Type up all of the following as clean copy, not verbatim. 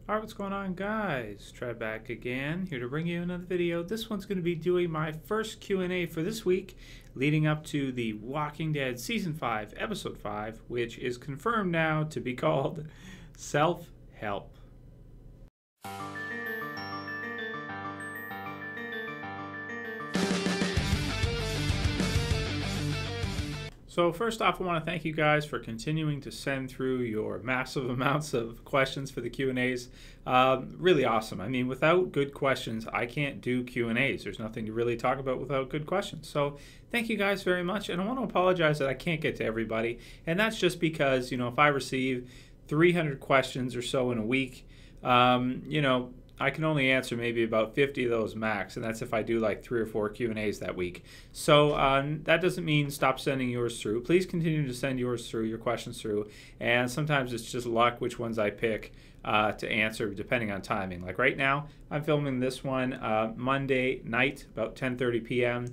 Alright, what's going on, guys? Try back again, here to bring you another video. This one's going to be doing my first Q&A for this week, leading up to The Walking Dead Season 5, Episode 5, which is confirmed now to be called Self-Help. So first off, I want to thank you guys for continuing to send through your massive amounts of questions for the Q&As. Really awesome. I mean, without good questions, I can't do Q&As. There's nothing to really talk about without good questions. So thank you guys very much. And I want to apologize that I can't get to everybody. And that's just because, if I receive 300 questions or so in a week, I can only answer maybe about 50 of those max, and that's if I do like 3 or 4 Q&As that week. So that doesn't mean stop sending yours through. Please continue to send yours through, your questions through, and sometimes it's just luck which ones I pick to answer depending on timing. Like right now, I'm filming this one Monday night, about 10:30 p.m.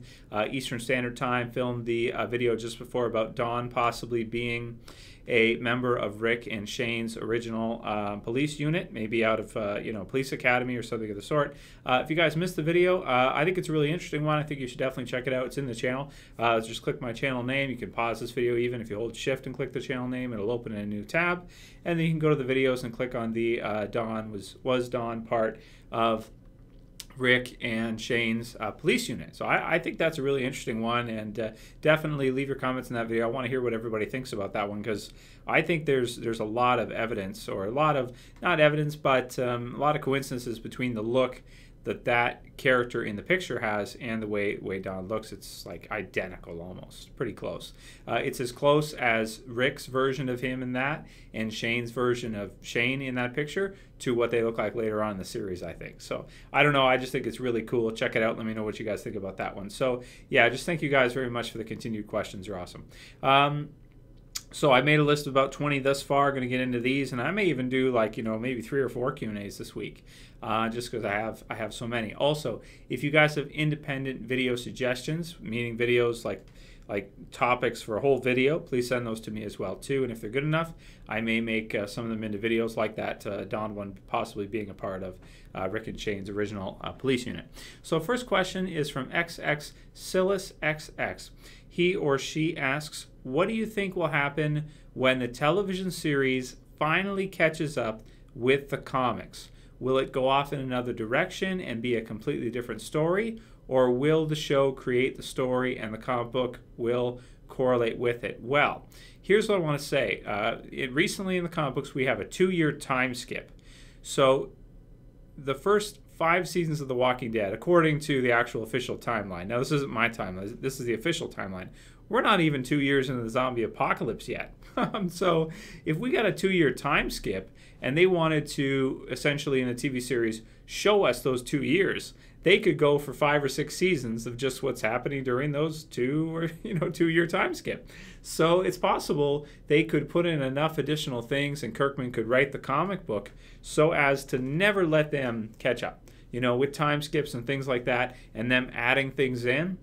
Eastern Standard Time. Filmed the video just before about Dawn possibly being a member of Rick and Shane's original police unit, maybe out of police academy or something of the sort. If you guys missed the video, I think it's a really interesting one. I think you should definitely check it out. It's in the channel. Just click my channel name. You can pause this video even if you hold shift and click the channel name. It'll open in a new tab, and then you can go to the videos and click on the Dawn was Dawn part of Rick and Shane's police unit. So I think that's a really interesting one, and definitely leave your comments in that video. I want to hear what everybody thinks about that one, because I think there's a lot of evidence, or a lot of, not evidence, but a lot of coincidences between the look that character in the picture has and the way Dawn looks. It's like identical almost, pretty close. It's as close as Rick's version of him in that and Shane's version of Shane in that picture to what they look like later on in the series, I think. So I don't know, I just think it's really cool. Check it out. Let me know what you guys think about that one. So yeah, just thank you guys very much for the continued questions. You're awesome. So I made a list of about 20 thus far. Going to get into these, and I may even do like maybe 3 or 4 Q&As this week, just because I have so many. Also, if you guys have independent video suggestions, meaning videos like topics for a whole video, please send those to me as well too. And if they're good enough, I may make some of them into videos like that Dawn one, possibly being a part of Rick and Shane's original police unit. So first question is from XxSILLISxX. He or she asks, what do you think will happen when the television series finally catches up with the comics? Will it go off in another direction and be a completely different story? Or will the show create the story and the comic book will correlate with it? Well, here's what I want to say. Recently in the comic books, we have a 2-year time skip. So the first 5 seasons of The Walking Dead, according to the actual official timeline. Now, this isn't my timeline. This is the official timeline. We're not even 2 years into the zombie apocalypse yet. So if we got a 2-year time skip and they wanted to essentially in the TV series show us those 2 years, they could go for 5 or 6 seasons of just what's happening during those 2-year time skip. So it's possible they could put in enough additional things, and Kirkman could write the comic book so as to never let them catch up. With time skips and things like that, and them adding things in,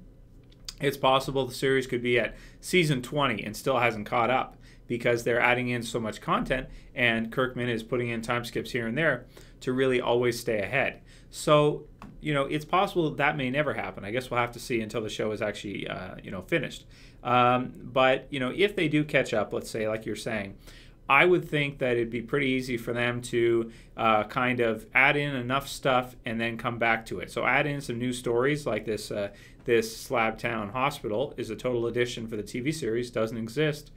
it's possible the series could be at season 20 and still hasn't caught up because they're adding in so much content, and Kirkman is putting in time skips here and there to really always stay ahead. So, it's possible that may never happen. I guess we'll have to see until the show is actually, finished. But, if they do catch up, let's say, like you're saying, I would think that it'd be pretty easy for them to kind of add in enough stuff and then come back to it. So add in some new stories like this Slab Town Hospital is a total addition for the TV series, doesn't exist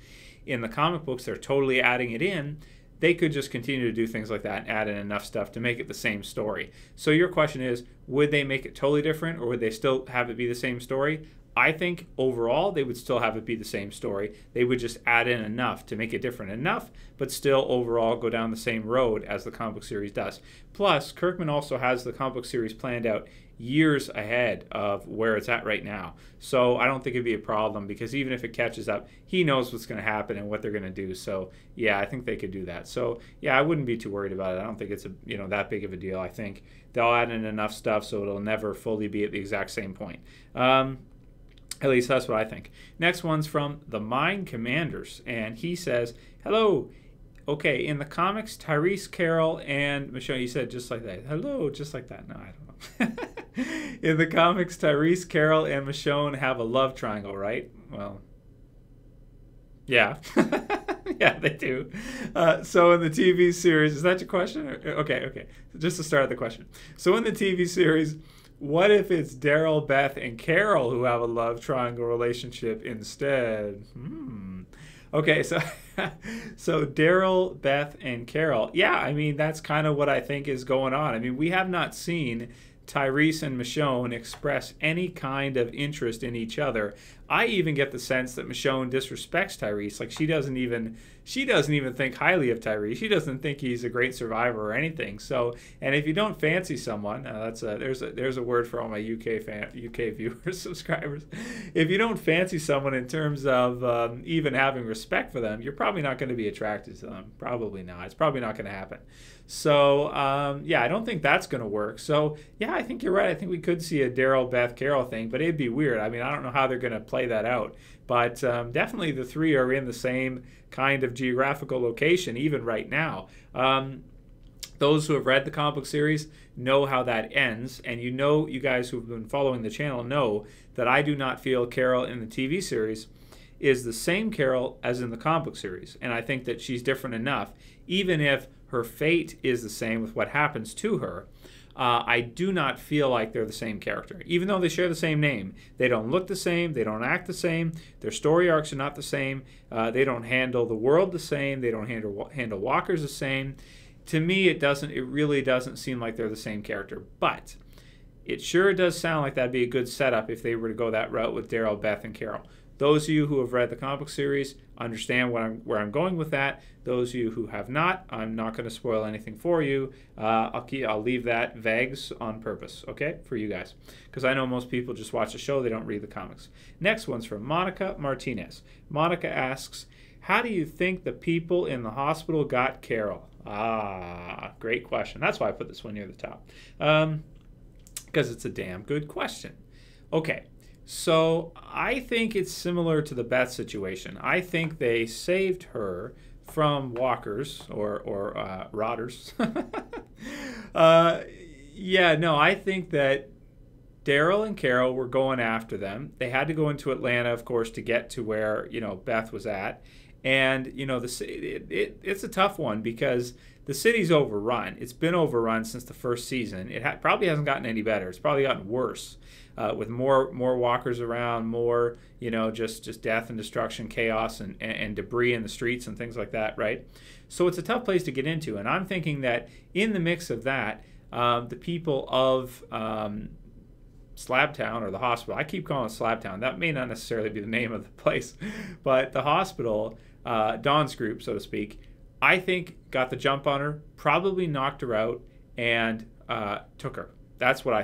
in the comic books. They're totally adding it in. They could just continue to do things like that and add in enough stuff to make it the same story. So your question is, would they make it totally different, or would they still have it be the same story? I think overall they would still have it be the same story. They would just add in enough to make it different enough, but still overall go down the same road as the comic book series does. Plus, Kirkman also has the comic book series planned out years ahead of where it's at right now. So I don't think it'd be a problem, because even if it catches up, he knows what's going to happen and what they're going to do. So yeah, I think they could do that. So yeah, I wouldn't be too worried about it. I don't think it's that big of a deal. I think they'll add in enough stuff so it'll never fully be at the exact same point. At least that's what I think. Next one's from TheMineCommanders, and he says, hello, Okay, in the comics, Tyreese, Carol, and Michonne, you said just like that. Hello, just like that. No, I don't know. In the comics, Tyreese, Carol, and Michonne have a love triangle, right? Well, yeah. Yeah, they do. So in the TV series, is that your question? Okay. Just to start the question. So in the TV series, what if it's Daryl, Beth, and Carol who have a love triangle relationship instead? Okay, so so Daryl, Beth, and Carol. Yeah, I mean, that's kind of what I think is going on. I mean, we have not seen Tyreese and Michonne express any kind of interest in each other. I even get the sense that Michonne disrespects Tyreese. Like she doesn't even think highly of Tyreese. She doesn't think he's a great survivor or anything. So, and if you don't fancy someone, there's a word for all my UK viewers, subscribers. If you don't fancy someone in terms of even having respect for them, you're probably not going to be attracted to them. Probably not. It's probably not going to happen. So, yeah, I don't think that's going to work. So, yeah, I think you're right. I think we could see a Daryl, Beth, Carol thing, but it'd be weird. I mean, I don't know how they're going to play that out. But definitely the three are in the same kind of geographical location, even right now. Those who have read the comic book series know how that ends. And you guys who've been following the channel know that I do not feel Carol in the TV series is the same Carol as in the comic book series. And I think that she's different enough, even if her fate is the same with what happens to her. I do not feel like they're the same character. Even though they share the same name, they don't look the same, they don't act the same, their story arcs are not the same, they don't handle the world the same, they don't handle walkers the same. To me, it really doesn't seem like they're the same character. But it sure does sound like that'd be a good setup if they were to go that route with Daryl, Beth, and Carol. Those of you who have read the comic book series understand where I'm going with that. Those of you who have not, I'm not going to spoil anything for you. I'll leave that vague on purpose, okay, for you guys, because I know most people just watch the show, they don't read the comics. Next one's from Monica Martinez. Monica asks, how do you think the people in the hospital got Carol? Great question. That's why I put this one near the top, because it's a damn good question. Okay. So I think it's similar to the Beth situation. I think they saved her from walkers or rotters. I think that Daryl and Carol were going after them. They had to go into Atlanta, of course, to get to where Beth was at. And it's a tough one because the city's overrun. It's been overrun since the first season. It probably hasn't gotten any better. It's probably gotten worse. With more walkers around, more just death and destruction, chaos and debris in the streets and things like that, right? So it's a tough place to get into, and I'm thinking that in the mix of that, the people of Slabtown or the hospital, I keep calling it Slabtown. That may not necessarily be the name of the place, but the hospital, Dawn's group, so to speak, I think got the jump on her, probably knocked her out, and took her. That's what I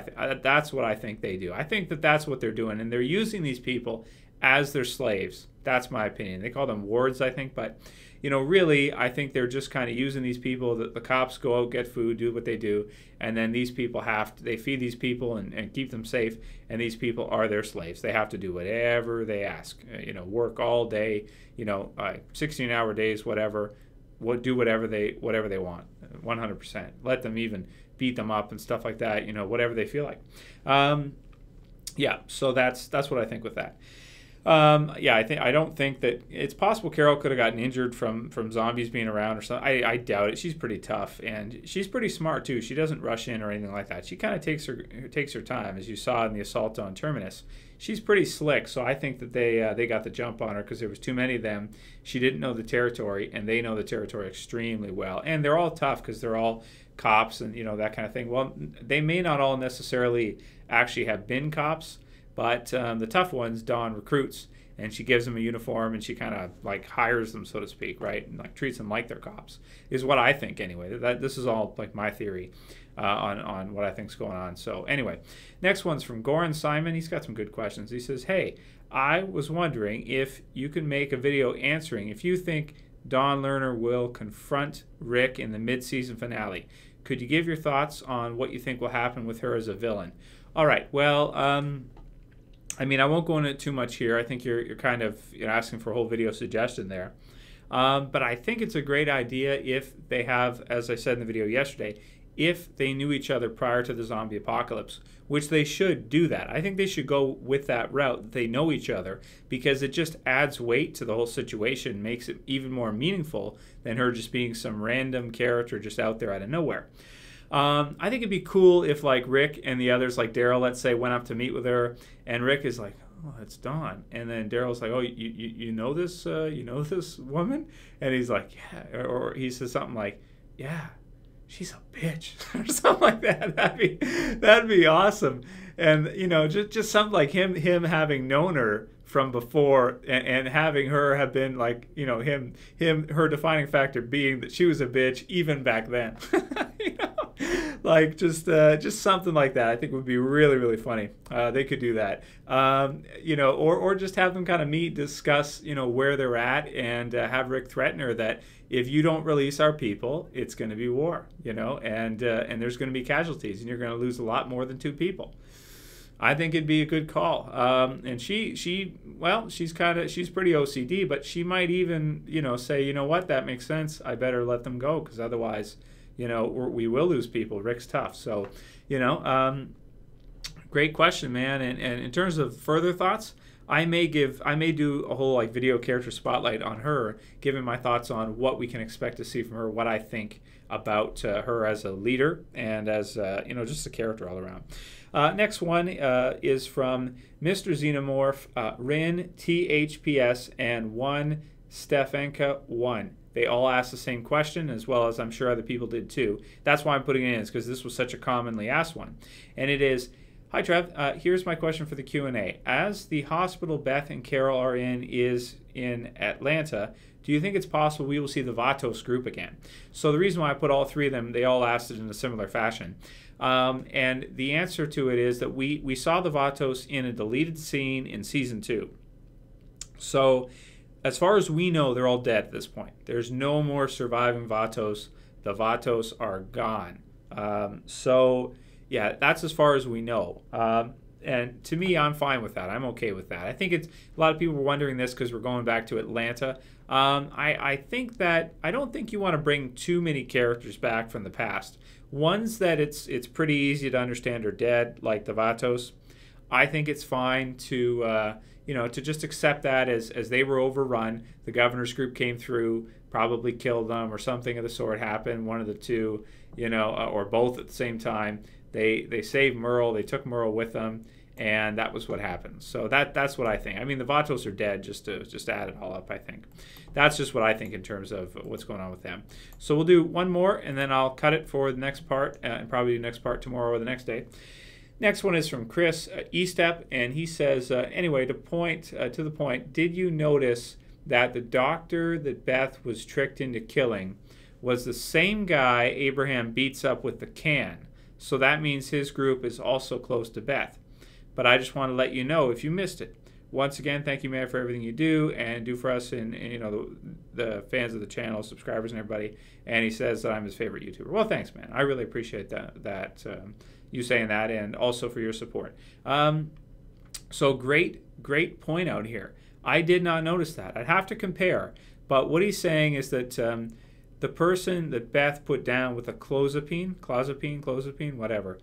think they do. I think that that's what they're doing, and they're using these people as their slaves. That's my opinion. They call them wards, I think, but really, I think they're just kind of using these people. That the cops go out, get food, do what they do, and then these people they feed these people and keep them safe, and these people are their slaves. They have to do whatever they ask. Work all day, 16-hour days, whatever. Do whatever they want, 100%. Let them even beat them up and stuff like that, whatever they feel like. So that's what I think with that. I don't think that it's possible Carol could have gotten injured from zombies being around or something. I doubt it. She's pretty tough and she's pretty smart too. She doesn't rush in or anything like that. She kind of takes her time, as you saw in the assault on Terminus. She's pretty slick, so I think that they got the jump on her because there was too many of them. She didn't know the territory, and they know the territory extremely well. And they're all tough because they're all cops and that kind of thing. Well, they may not all necessarily actually have been cops, but the tough ones Dawn recruits, and she gives them a uniform, and she kind of like hires them, so to speak, right? And like treats them like they're cops, is what I think anyway. This is all like my theory on what I think's going on. So anyway, next one's from Goren Simon. He's got some good questions. He says, hey, I was wondering if you can make a video answering if you think Dawn Lerner will confront Rick in the mid-season finale. Could you give your thoughts on what you think will happen with her as a villain? All right, well, I won't go into it too much here. I think you're kind of asking for a whole video suggestion there. But I think it's a great idea if they have, as I said in the video yesterday, if they knew each other prior to the zombie apocalypse, which they should do that. I think they should go with that route, that they know each other, because it just adds weight to the whole situation, makes it even more meaningful than her just being some random character just out there out of nowhere. I think it'd be cool if like Rick and the others, like Daryl, let's say, went up to meet with her, and Rick is like, "Oh, it's Dawn," and then Daryl's like, "Oh, you know this woman?" And he's like, "Yeah," or he says something like, "Yeah, she's a bitch," or something like that. That'd be awesome. And just something like him having known her from before, and having her have been like, her defining factor being that she was a bitch even back then. Like just something like that, I think would be really, really funny. They could do that, or just have them kind of meet, discuss, where they're at, and have Rick threaten her that if you don't release our people, it's going to be war, and there's going to be casualties, and you're going to lose a lot more than 2 people. I think it'd be a good call. And she's pretty OCD, but she might even, say, you know what, that makes sense. I better let them go, because otherwise, we will lose people. Rick's tough. So, great question, man. And in terms of further thoughts, I may do a whole like video character spotlight on her, giving my thoughts on what we can expect to see from her, what I think about her as a leader and as just a character all around. Next one is from Mr. Xenomorph, Rin, THPS, and 1 Stefenka1. They all asked the same question, as well as I'm sure other people did too. That's why I'm putting it in, is because this was such a commonly asked one. And it is, "Hi Trev, here's my question for the Q&A. As the hospital Beth and Carol are in is in Atlanta, do you think it's possible we will see the Vatos group again?" So the reason why I put all 3 of them, they all asked it in a similar fashion. And the answer to it is that we saw the Vatos in a deleted scene in Season 2. So as far as we know, they're all dead at this point. There's no more surviving Vatos. The Vatos are gone. So yeah, that's as far as we know. And to me, I'm fine with that. I'm okay with that. I think a lot of people were wondering this because we're going back to Atlanta. I think that I don't think you want to bring too many characters back from the past. Ones that it's pretty easy to understand are dead, like the Vatos. I think it's fine to to just accept that as they were overrun. The governor's group came through, probably killed them, or something of the sort happened. One of the two, or both at the same time. They saved Merle. They took Merle with them, and that was what happened. So that's what I think. I mean, the Vatos are dead. Just to add it all up, I think that's just what I think in terms of what's going on with them. So we'll do one more, and then I'll cut it for the next part, and probably the next part tomorrow or the next day. Next one is from Chris Estep, and he says, anyway, to the point, did you notice that the doctor that Beth was tricked into killing was the same guy Abraham beats up with the can? So that means his group is also close to Beth. But I just want to let you know if you missed it. Once again, thank you, man, for everything you do and do for us and the fans of the channel, subscribers, and everybody. And he says that I'm his favorite YouTuber. Well, thanks, man. I really appreciate that you saying that, and also for your support. So great point out here. I did not notice that. I'd have to compare. But what he's saying is that the person that Beth put down with a clozapine, whatever,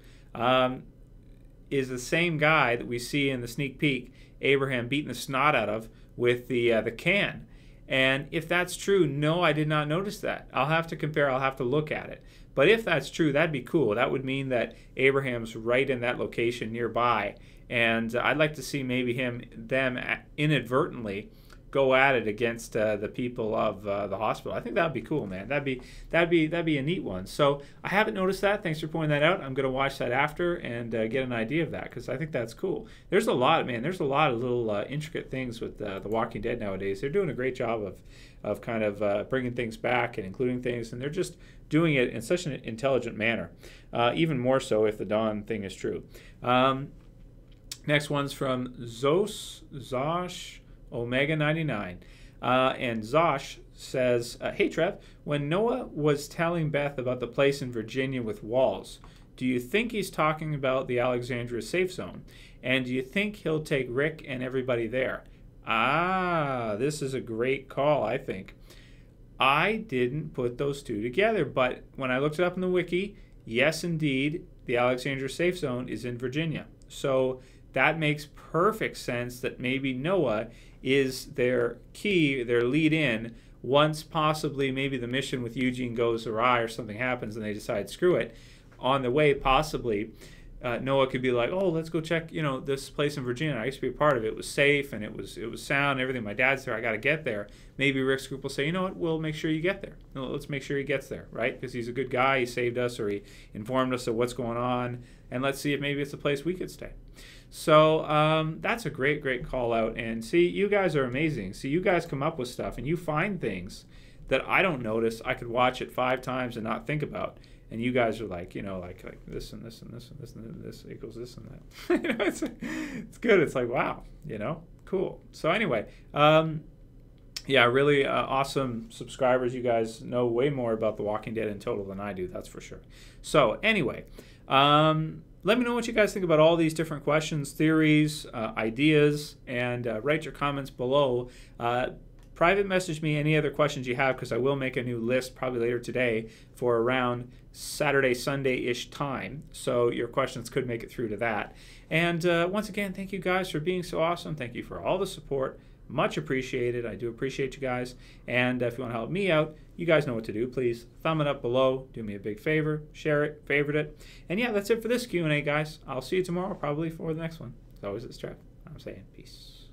is the same guy that we see in the sneak peek Abraham beating the snot out of with the can. And if that's true, no, I did not notice that. I'll have to compare. I'll have to look at it. But if that's true, that'd be cool. That would mean that Abraham's right in that location nearby. And I'd like to see maybe them inadvertently go at it against the people of the hospital. I think that'd be cool, man. That'd be a neat one. So I haven't noticed that. Thanks for pointing that out. I'm gonna watch that after and get an idea of that, because I think that's cool. There's a lot of little intricate things with The Walking Dead nowadays. They're doing a great job of kind of bringing things back and including things, and they're just doing it in such an intelligent manner. Even more so if the Dawn thing is true. Next one's from Zosh Omega 99, and Zosh says, hey Trev, when Noah was telling Beth about the place in Virginia with walls, do you think he's talking about the Alexandria safe zone? And do you think he'll take Rick and everybody there? This is a great call, I think. I didn't put those two together, but when I looked it up in the wiki, yes, indeed, the Alexandria Safe Zone is in Virginia. So that makes perfect sense that maybe Noah is their key, their lead in, once possibly maybe the mission with Eugene goes awry or something happens and they decide, screw it, on the way possibly, Noah could be like, oh, let's go check, this place in Virginia. I used to be a part of it. It was safe and it was sound and everything. My dad's there. I got to get there. Maybe Rick's group will say, you know what, we'll make sure you get there. Let's make sure he gets there, right? Because he's a good guy. He saved us, or he informed us of what's going on. And let's see if maybe it's a place we could stay. So that's a great, great call out. And see, you guys are amazing. See, you guys come up with stuff and you find things that I don't notice. I could watch it 5 times and not think about. And you guys are like, like this and this and this and this and this equals this and that. It's good. It's like, wow, cool. So anyway, yeah, really awesome subscribers. You guys know way more about The Walking Dead in total than I do, that's for sure. So anyway, let me know what you guys think about all these different questions, theories, ideas, and write your comments below. Private message me any other questions you have, because I will make a new list probably later today for around Saturday, Sunday-ish time. So your questions could make it through to that. And once again, thank you guys for being so awesome. Thank you for all the support. Much appreciated. I do appreciate you guys. And if you want to help me out, you guys know what to do. Please thumb it up below. Do me a big favor. Share it. Favorite it. And yeah, that's it for this Q&A, guys. I'll see you tomorrow probably for the next one. As always, it's Trev. I'm saying peace.